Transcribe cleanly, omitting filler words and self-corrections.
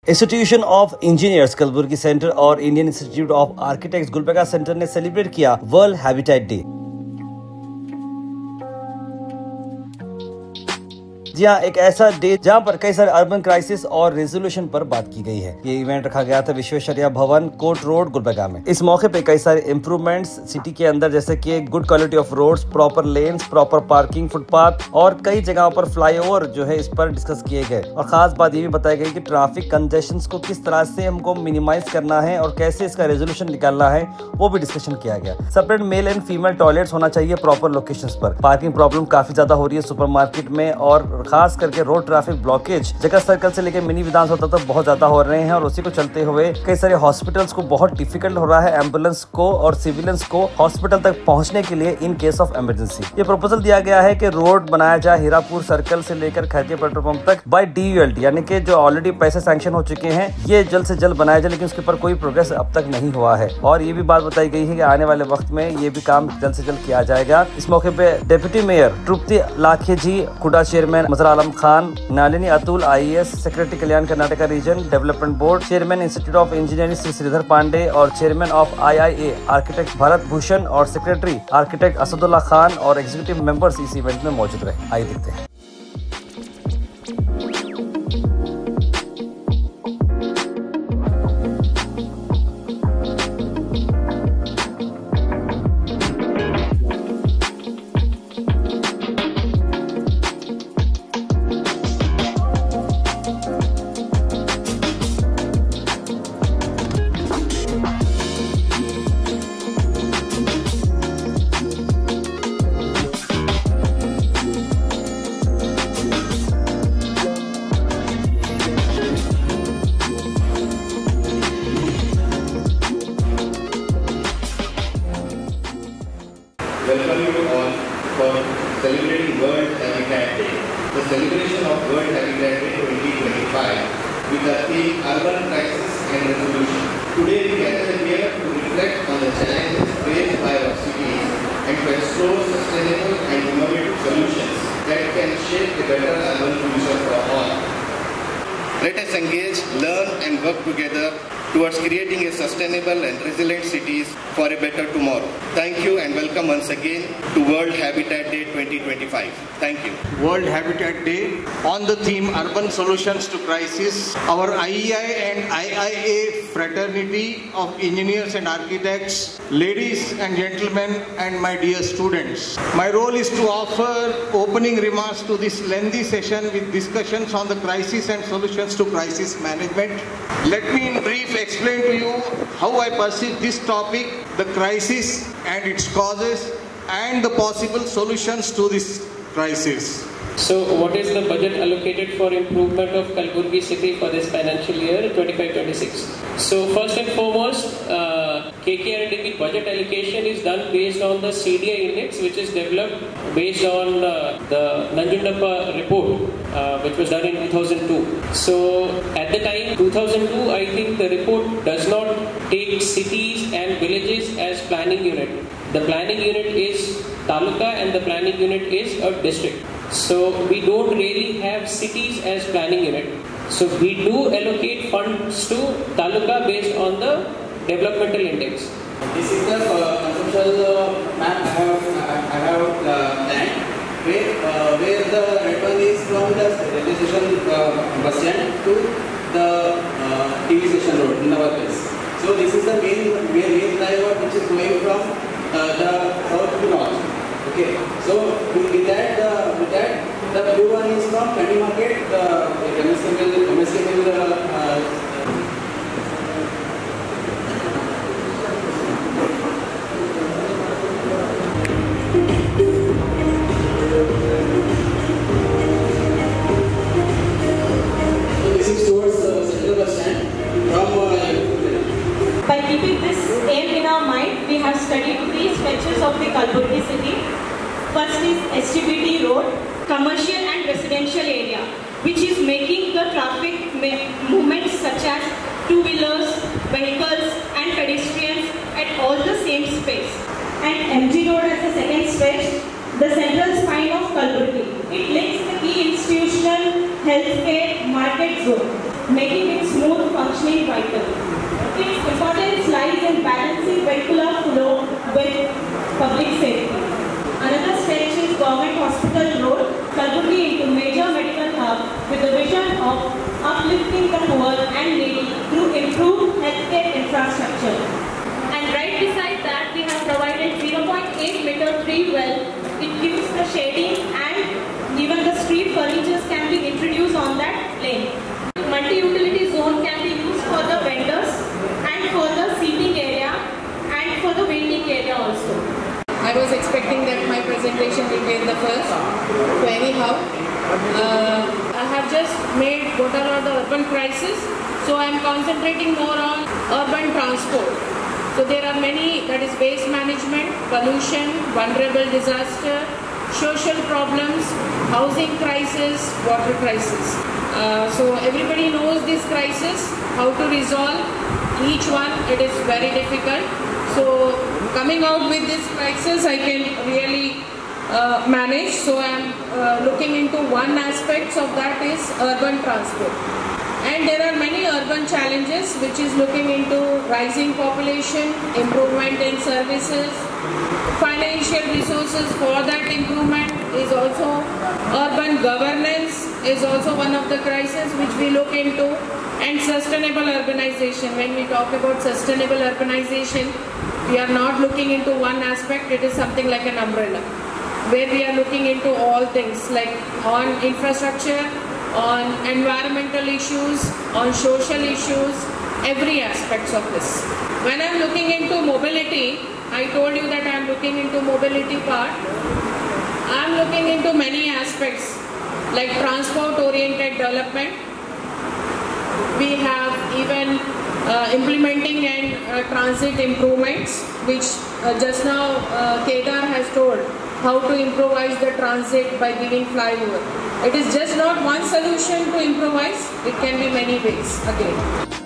Institution of engineers Kalaburagi centre और Indian institute of architects Gulbarga centre ने celebrate किया world habitat day. जी हाँ, एक ऐसा डे जहाँ पर कई सारे अर्बन क्राइसिस और रेजोल्यूशन पर बात की गई है। ये इवेंट रखा गया था विश्वेश्वरैया भवन, कोर्ट रोड, गुलबर्गा में। इस मौके पे कई सारे इम्प्रूवमेंट्स सिटी के अंदर, जैसे कि good quality of roads, proper lanes, proper parking, footpath और कई जगहों पर फ्लाईओवर जो है इस पर डिस्कस किए गए। और खास बात ये भी बताई गई कि ट्रैफिक कंजेशन को किस तरह से हमको मिनिमाइज करना है और कैसे इसका रेजोल्यूशन निकालना है, वो भी डिस्कशन किया गया। Separate male and female toilets होना चाहिए प्रॉपर लोकेशंस पर। पार्किंग प्रॉब्लम काफी ज्यादा हो रही है सुपरमार्केट में, और खास करके रोड ट्रैफिक ब्लॉकेज जगह सर्कल से लेकर मिनी विधानसभा तक बहुत ज्यादा हो रहे हैं। और उसी को चलते हुए कई सारे हॉस्पिटल्स को बहुत डिफिकल्ट हो रहा है एम्बुलेंस को और सिविलियंस को हॉस्पिटल तक पहुंचने के लिए इन केस ऑफ इमरजेंसी। ये प्रपोजल दिया गया है कि रोड बनाया जाए हीरापुर सर्कल से लेकर खैरके पेट्रोल पंप तक बाय DULT, यानी कि जो ऑलरेडी पैसे सैंक्शन हो चुके हैं ये जल्द से जल्द बनाया जाए, लेकिन उसके ऊपर कोई प्रोग्रेस अब तक नहीं हुआ है। और ये भी बात बताई गई है कि आने वाले वक्त में ये भी काम जल्द से जल्द किया जाएगा। इस मौके पे deputy mayor Tripti Lakhe ji, KUDA chairman Mazhar Alam Khan, Nalini Atul IAS, secretary Kalyana Karnataka region development board, chairman institute of engineering Shri Sridhar Pande और chairman of IIA architect Bharat Bhushan और सेक्रेटरी आर्किटेक्ट असदुल्ला खान और एग्जीक्यूटिव मेंबर्स इस इवेंट में मौजूद रहे। आइए देखते हैं। Welcome you all for celebrating World Habitat Day. The celebration of World Habitat Day 2025 with the theme Urban Crisis and Resolution. Today we gather here to reflect on the challenges faced by our cities and to explore sustainable and innovative solutions that can shape a better urban future for all. Let us engage, learn and work together towards creating a sustainable and resilient cities for a better tomorrow. Thank you and welcome once again to World Habitat Day 2025. Thank you. World Habitat Day on the theme Urban Solutions to Crisis. Our IEI and IIA fraternity of engineers and architects, ladies and gentlemen and my dear students. My role is to offer opening remarks to this lengthy session with discussions on the crisis and solutions to crisis management. Let me in brief explain to you how I perceive this topic, the crisis and its causes and the possible solutions to this crisis. So what is the budget allocated for improvement of Kalburgi city for this financial year 25-26? So first and foremost, KKRDB budget allocation is done based on the CDI index, which is developed based on the Nanjundappa report, which was done in 2002. So at the time 2002, I think the report does not take cities and villages as planning unit. The planning unit is taluka and the planning unit is a district. So we don't really have cities as planning unit. So we do allocate funds to taluka based on the developmental index. This is the conceptual map I have planned, where the network is from the railway station bus stand to the TV station road in our place. So this is the main flyover which is going from the south to north. Okay, so with that the blue one is from Kandi Market, the MSK so this is towards central bus stand from By keeping this aim in our mind, we have studied 3 stretches of the Kalburgi city. First is STBT road, commercial and residential area, which is making the traffic movements such as two-wheelers, vehicles and pedestrians at all the same space. And MG road as the second stretch, the central spine of Kalburgi. It links the key institutional, healthcare, market zone. making it smooth functioning vital. Its importance lies in balancing vehicular flow with public safety. Another stretch is Government Hospital Road, Kalburgi into major medical hub with the vision of uplifting the poor and needy through improved healthcare infrastructure. And right beside that, we have provided 0.8 meter tree well. It gives the shading and even the street furnitures can be introduced on that lane. Multi-utility zone can be used for the vendors and for the seating area and for the waiting area also. I was expecting that my presentation will be the first. So anyhow, I have just made what are the urban crises. So I am concentrating more on urban transport. So there are many, that is waste management, pollution, vulnerable disaster, social problems, housing crisis, water crisis. So everybody knows this crisis, how to resolve each one. It is very difficult. So coming out with this crisis, I can really manage. So I am looking into one aspect of that is urban transport. And there are many urban challenges which is looking into rising population, improvement in services, financial resources for that improvement is also, urban governance is also one of the crises which we look into, and sustainable urbanization. When we talk about sustainable urbanization, we are not looking into one aspect, it is something like an umbrella, where we are looking into all things like on infrastructure, on environmental issues, on social issues, every aspects of this. When I am looking into mobility, I told you that I am looking into mobility part. I am looking into many aspects like transport oriented development. We have even implementing and transit improvements, which just now Kedar has told how to improvise the transit by giving flyover. It is just not one solution to improvise, it can be many ways again.